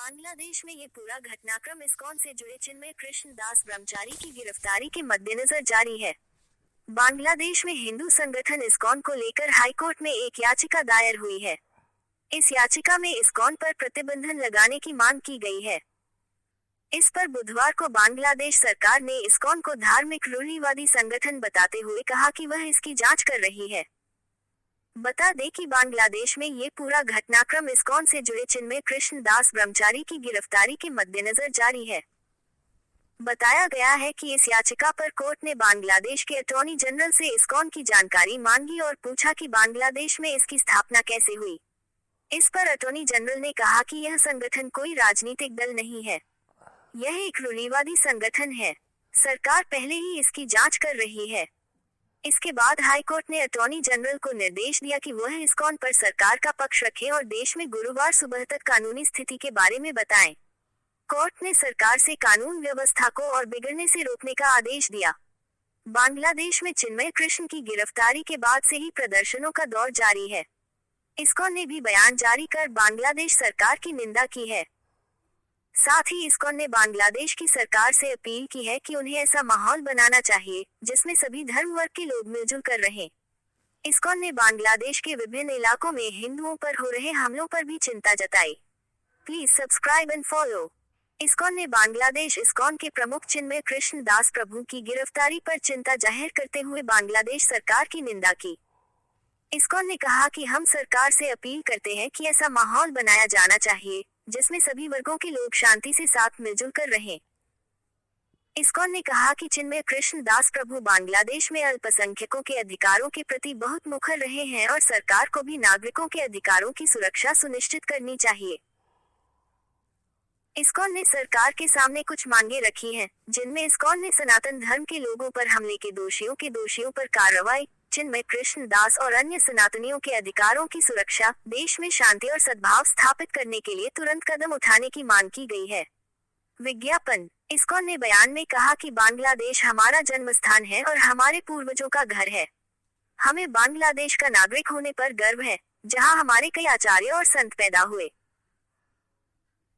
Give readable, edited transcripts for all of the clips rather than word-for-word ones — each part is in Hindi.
बांग्लादेश में ये पूरा घटनाक्रम इस्कॉन से जुड़े चिन्मय कृष्ण दास ब्रह्मचारी की गिरफ्तारी के मद्देनजर जारी है। बांग्लादेश में हिंदू संगठन इस्कॉन को लेकर हाईकोर्ट में एक याचिका दायर हुई है। इस याचिका में इस्कॉन पर प्रतिबंधन लगाने की मांग की गई है। इस पर बुधवार को बांग्लादेश सरकार ने इस्कॉन को धार्मिक रूढ़िवादी संगठन बताते हुए कहा कि वह इसकी जांच कर रही है। बता दें कि बांग्लादेश में ये पूरा घटनाक्रम इस्कॉन से जुड़े चिन्मय कृष्ण दास ब्रह्मचारी की गिरफ्तारी के मद्देनजर जारी है। बताया गया है कि इस याचिका पर कोर्ट ने बांग्लादेश के अटॉर्नी जनरल से इस्कॉन की जानकारी मांगी और पूछा कि बांग्लादेश में इसकी स्थापना कैसे हुई। इस पर अटॉर्नी जनरल ने कहा कि यह संगठन कोई राजनीतिक दल नहीं है, यह एक रूढ़िवादी संगठन है। सरकार पहले ही इसकी जांच कर रही है। इसके बाद हाईकोर्ट ने अटॉर्नी जनरल को निर्देश दिया कि वह इस्कॉन पर सरकार का पक्ष रखे और देश में गुरुवार सुबह तक कानूनी स्थिति के बारे में बताएं। कोर्ट ने सरकार से कानून व्यवस्था को और बिगड़ने से रोकने का आदेश दिया। बांग्लादेश में चिन्मय कृष्ण की गिरफ्तारी के बाद से ही प्रदर्शनों का दौर जारी है। इस्कॉन ने भी बयान जारी कर बांग्लादेश सरकार की निंदा की है। साथ ही इस्कॉन ने बांग्लादेश की सरकार से अपील की है कि उन्हें ऐसा माहौल बनाना चाहिए जिसमें सभी धर्म वर्ग के लोग मिलजुल कर रहें। इस्कॉन ने बांग्लादेश के विभिन्न इलाकों में हिंदुओं पर हो रहे हमलों पर भी चिंता जताई। Please subscribe and follow. ISKCON ने बांग्लादेश इस्कॉन के प्रमुख चिन्मय कृष्ण दास प्रभु की गिरफ्तारी पर चिंता जाहिर करते हुए बांग्लादेश सरकार की निंदा की। इस्कॉन ने कहा कि हम सरकार से अपील करते हैं कि ऐसा माहौल बनाया जाना चाहिए जिसमें सभी वर्गों के लोग शांति से साथ मिलजुल कर रहें। इस्कॉन ने कहा कि चिन्मय कृष्ण दास प्रभु बांग्लादेश में अल्पसंख्यकों के अधिकारों के प्रति बहुत मुखर रहे हैं और सरकार को भी नागरिकों के अधिकारों की सुरक्षा सुनिश्चित करनी चाहिए। इस्कॉन ने सरकार के सामने कुछ मांगे रखी हैं, जिनमें इस्कॉन ने सनातन धर्म के लोगों पर हमले के दोषियों पर कार्रवाई, चिन्मय कृष्ण दास और अन्य सनातनियों के अधिकारों की सुरक्षा, देश में शांति और सद्भाव स्थापित करने के लिए तुरंत कदम उठाने की मांग की गई है। विज्ञापन। इस्कॉन ने बयान में कहा कि बांग्लादेश हमारा जन्म स्थान है और हमारे पूर्वजों का घर है। हमें बांग्लादेश का नागरिक होने पर गर्व है, जहां हमारे कई आचार्य और संत पैदा हुए।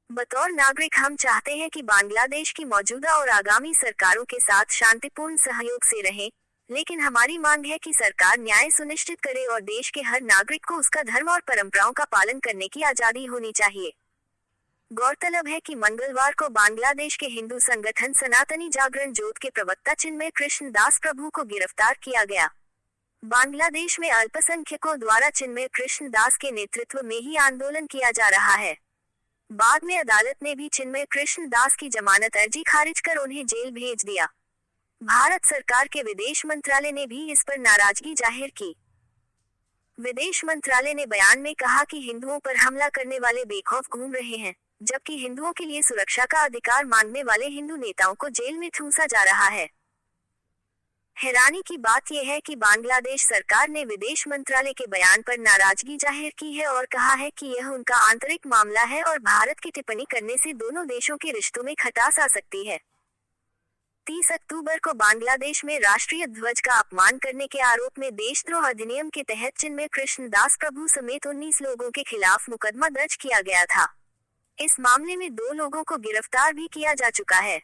बतौर नागरिक हम चाहते हैं कि बांग्लादेश की मौजूदा और आगामी सरकारों के साथ शांतिपूर्ण सहयोग से रहें, लेकिन हमारी मांग है कि सरकार न्याय सुनिश्चित करे और देश के हर नागरिक को उसका धर्म और परंपराओं का पालन करने की आजादी होनी चाहिए। गौरतलब है कि मंगलवार को बांग्लादेश के हिंदू संगठन सनातनी जागरण जोत के प्रवक्ता चिन्मय कृष्ण दास प्रभु को गिरफ्तार किया गया। बांग्लादेश में अल्पसंख्यकों द्वारा चिन्मय कृष्ण दास के नेतृत्व में ही आंदोलन किया जा रहा है। बाद में अदालत ने भी चिन्मय कृष्ण दास की जमानत अर्जी खारिज कर उन्हें जेल भेज दिया। भारत सरकार के विदेश मंत्रालय ने भी इस पर नाराजगी जाहिर की। विदेश मंत्रालय ने बयान में कहा कि हिंदुओं पर हमला करने वाले बेखौफ घूम रहे हैं, जबकि हिंदुओं के लिए सुरक्षा का अधिकार मांगने वाले हिंदू नेताओं को जेल में ठूंसा जा रहा है। हैरानी की बात यह है कि बांग्लादेश सरकार ने विदेश मंत्रालय के बयान पर नाराजगी जाहिर की है और कहा है कि यह उनका आंतरिक मामला है और भारत की टिप्पणी करने से दोनों देशों के रिश्तों में खटास आ सकती है। 30 अक्टूबर को बांग्लादेश में राष्ट्रीय ध्वज का अपमान करने के आरोप में देशद्रोह अधिनियम के तहत चिन्मय कृष्ण दास प्रभु समेत 19 लोगों के खिलाफ मुकदमा दर्ज किया गया था। इस मामले में 2 लोगों को गिरफ्तार भी किया जा चुका है।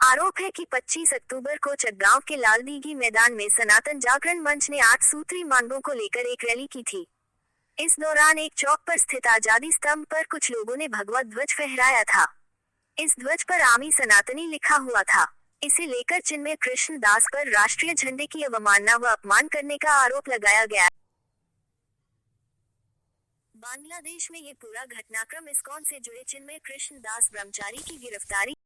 आरोप है कि 25 अक्टूबर को चटगांव के लालदीघी मैदान में सनातन जागरण मंच ने 8 सूत्री मांगों को लेकर एक रैली की थी। इस दौरान एक चौक पर स्थित आजादी स्तंभ पर कुछ लोगों ने भगवा ध्वज फहराया था। इस ध्वज पर आमी सनातनी लिखा हुआ था। इसे लेकर चिन्मय कृष्ण दास पर राष्ट्रीय झंडे की अवमानना व अपमान करने का आरोप लगाया गया। बांग्लादेश में ये पूरा घटनाक्रम इस्कॉन से जुड़े चिन्मय कृष्ण दास ब्रह्मचारी की गिरफ्तारी